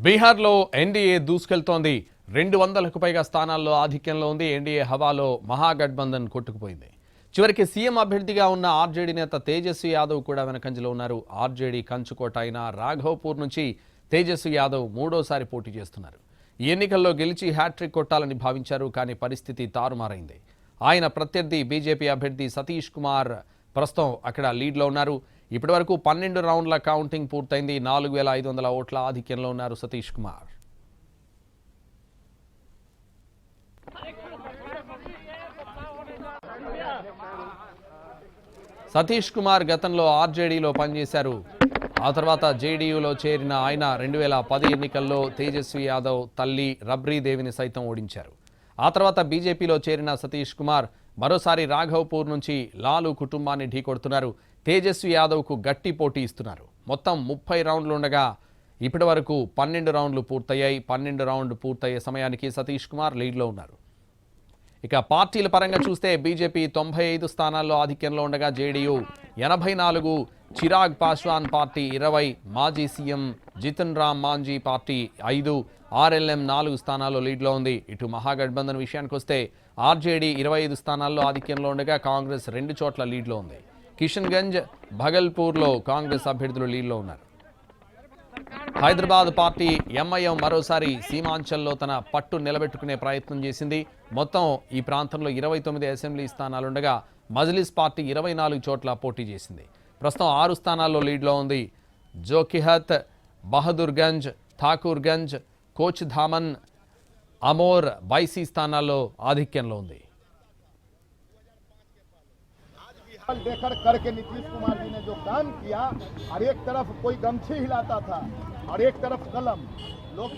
బీహార్లో ఎన్డీఏ దూసుకెళ్తోంది. 200కు పైగా స్థానాల్లో ఆధిక్యంలో ఉంది. ఎన్డీఏ హవాలో మహాగఠబంధన్ కొట్టుకుపోయింది. చివరికి సీఎం అభ్యర్థిగా ఉన్న ఆర్జేడీ నేత తేజస్వి యాదవ్ కూడా వెనకంజలో ఉన్నారు. ఆర్జేడీ కంచుకోట అయిన రాఘవ్పూర్ నుంచి తేజస్వి యాదవ్ మూడోసారి పోటీ చేస్తున్నారు. ఈ ఎన్నికల్లో గెలిచి హ్యాట్రిక్ కొట్టాలని భావించారు. కానీ పరిస్థితి తారుమారైంది. ఆయన ప్రత్యర్థి బీజేపీ అభ్యర్థి సతీష్ కుమార్ ప్రస్తుతం అక్కడ లీడ్లో ఉన్నారు. ఇప్పటివరకు 12 రౌండ్ల కౌంటింగ్ పూర్తయింది. 4500 ఓట్ల ఆధిక్యంలో ఉన్నారు సతీష్ కుమార్. సతీష్ కుమార్ గతంలో ఆర్జేడీలో పనిచేశారు. ఆ తర్వాత జేడీయూలో చేరిన ఆయన 2010 ఎన్నికల్లో తేజస్వి యాదవ్ తల్లి రబ్రీదేవిని సైతం ఓడించారు. ఆ తర్వాత బీజేపీలో చేరిన సతీష్ కుమార్ మరోసారి రాఘవ్పూర్ నుంచి లాలు కుటుంబాన్ని ఢీకొడుతున్నారు. తేజస్వి యాదవ్కు గట్టి పోటీ ఇస్తున్నారు. మొత్తం 30 రౌండ్లు ఉండగా ఇప్పటి వరకు 12 రౌండ్లు పూర్తయ్యాయి. 12 రౌండ్ పూర్తయ్యే సమయానికి సతీష్ కుమార్ లీడ్లో ఉన్నారు. ఇక పార్టీల పరంగా చూస్తే బీజేపీ 95 స్థానాల్లో ఆధిక్యంలో ఉండగా జేడీయూ 84, చిరాగ్ పాస్వాన్ పార్టీ 20, మాజీ CM Jitan Ram Manjhi party 5, RLM 4 స్థానాల్లో లీడ్లో ఉంది. ఇటు మహాగఠబంధన్ విషయానికి వస్తే ఆర్జేడీ 25 స్థానాల్లో ఆధిక్యంలో ఉండగా కాంగ్రెస్ 2 చోట్ల లీడ్లో ఉంది. కిషన్గంజ్, భగల్పూర్లో కాంగ్రెస్ అభ్యర్థులు లీడ్లో ఉన్నారు. హైదరాబాద్ పార్టీ ఎంఐఎం మరోసారి సీమాంచల్లో తన పట్టు నిలబెట్టుకునే ప్రయత్నం చేసింది. మొత్తం ఈ ప్రాంతంలో 29 అసెంబ్లీ స్థానాలుండగా మజ్లిస్ పార్టీ 24 చోట్ల పోటీ చేసింది. ప్రస్తుతం 6 స్థానాల్లో లీడ్లో ఉంది. జోకిహత్, బహదూర్గంజ్, ఠాకూర్గంజ్, కోచ్ ధామన్, అమోర్, బైసీ స్థానాల్లో ఆధిక్యంలో ఉంది. देखकर करके नीतीश कुमार जी ने जो काम किया, और एक तरफ कोई गमछी हिलाता था और एक तरफ कलम, लोग